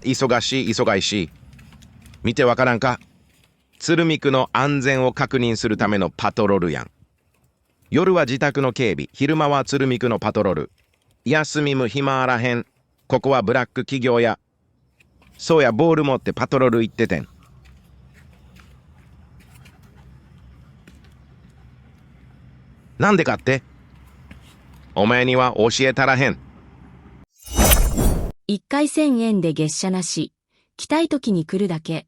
忙しい忙しい。見てわからんか？鶴見区の安全を確認するためのパトロールやん。夜は自宅の警備、昼間は鶴見区のパトロール。休みも暇あらへん。ここはブラック企業や。そうや、ボール持ってパトロール行っててん。なんでかって？お前には教えたらへん。1回1000円で月謝なし。来たい時に来るだけ。